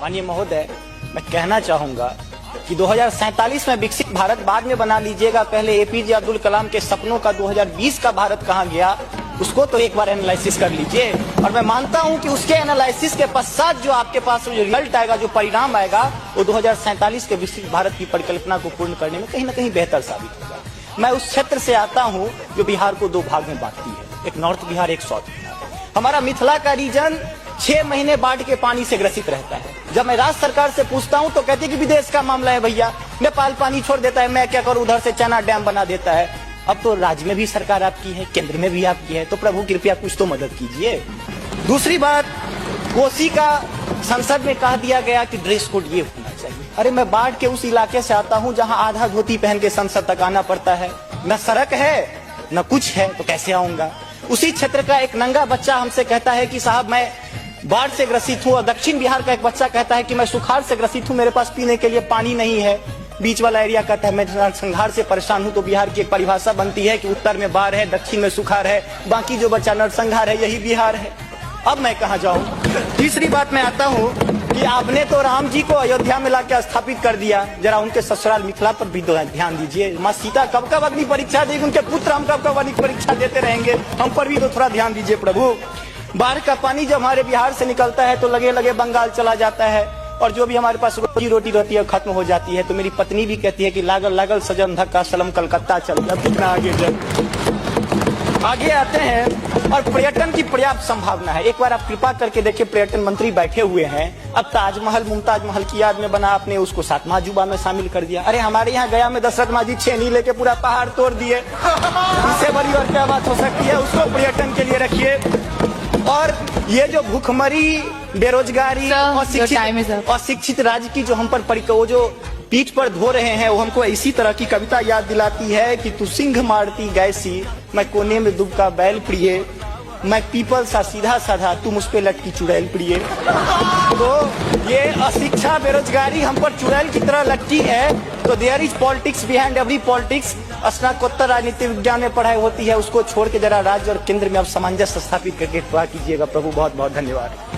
माननीय महोदय, मैं कहना चाहूंगा कि 2047 में विकसित भारत बाद में बना लीजिएगा, पहले एपीजे अब्दुल कलाम के सपनों का 2020 का भारत कहाँ गया उसको तो एक बार एनालिसिस कर लीजिए। और मैं मानता हूं कि उसके एनालिसिस के पश्चात जो आपके पास जो रिजल्ट आएगा, जो परिणाम आएगा, वो 2047 के विकसित भारत की परिकल्पना को पूर्ण करने में कहीं ना कहीं बेहतर साबित होगा। मैं उस क्षेत्र से आता हूं जो बिहार को दो भाग में बांटती है, एक नॉर्थ बिहार, एक साउथ बिहार। हमारा मिथिला का रीजन 6 महीने बाढ़ के पानी से ग्रसित रहता है। जब मैं राज्य सरकार से पूछता हूं तो कहती है कि विदेश का मामला है भैया, नेपाल पानी छोड़ देता है, मैं क्या करूं, उधर से चना डैम बना देता है। अब तो राज्य में भी सरकार आपकी है, केंद्र में भी आपकी है, तो प्रभु कृपया कुछ तो मदद कीजिए। दूसरी बात, कोसी का संसद में कह दिया गया कि ड्रेस कोड ये होना चाहिए। अरे मैं बाढ़ के उस इलाके से आता हूं जहां आधा धोती पहन के संसद तक आना पड़ता है, न सड़क है न कुछ है, तो कैसे आऊंगा। उसी क्षेत्र का एक नंगा बच्चा हमसे कहता है कि साहब मैं बाढ़ से ग्रसित हूं, और दक्षिण बिहार का एक बच्चा कहता है कि मैं सुखाड़ से ग्रसित हूं, मेरे पास पीने के लिए पानी नहीं है। बीच वाला एरिया कहता है मैं नरसंहार से परेशान हूं। तो बिहार की एक परिभाषा बनती है कि उत्तर में बाढ़ है, दक्षिण में सुखाड़ है, बाकी जो बच्चा नरसंहार है यही बिहार है। अब मैं कहां जाऊं। तीसरी बात मैं आता हूं कि आपने तो राम जी को अयोध्या में लाकर स्थापित कर दिया, जरा उनके ससुराल मिथिला पर भी ध्यान दीजिए। माँ सीता कब कब अग्नि परीक्षा देगी, उनके पुत्र हम कब कब अग्नि परीक्षा देते रहेंगे, हम पर भी तो थोड़ा ध्यान दीजिए प्रभु। बाढ़ का पानी जब हमारे बिहार से निकलता है तो लगे लगे बंगाल चला जाता है, और जो भी हमारे पास रोजी रोटी रहती है खत्म हो जाती है। तो मेरी पत्नी भी कहती है कि लागल लागल सजन धक्का सलम कलकत्ता चल, अब कितना आगे चल। आगे आते हैं, और पर्यटन की पर्याप्त संभावना है। एक बार आप कृपा करके देखिए, पर्यटन मंत्री बैठे हुए हैं, अब ताजमहल मुमताज महल की याद में बना, आपने उसको 7वां अजूबा में शामिल कर दिया। अरे हमारे यहाँ गया में दशरथ मांझी छेनी लेके पूरा पहाड़ तोड़ दिए, इससे बड़ी और क्या बात हो सकती है। उसको पर्यटन के लिए रखिए। और ये जो भूखमरी, बेरोजगारी, अशिक्षित राज्य की जो हम पर वो जो पीठ पर धो रहे हैं, वो हमको इसी तरह की कविता याद दिलाती है कि तू सिंह मारती गैसी, मैं कोने में दुबका बैल प्रिय, मैं पीपल सा सीधा साधा, तू मुझ पे लटकी चुड़ैल प्रिय। तो ये अशिक्षा, बेरोजगारी हम पर चुड़ैल की तरह लटकी है। तो there is politics behind every politics. स्नातकोत्तर राजनीति विज्ञान में पढ़ाई होती है, उसको छोड़ के जरा राज्य और केंद्र में अब सामंजस्य स्थापित करके दुआ कीजिएगा प्रभु। बहुत बहुत धन्यवाद।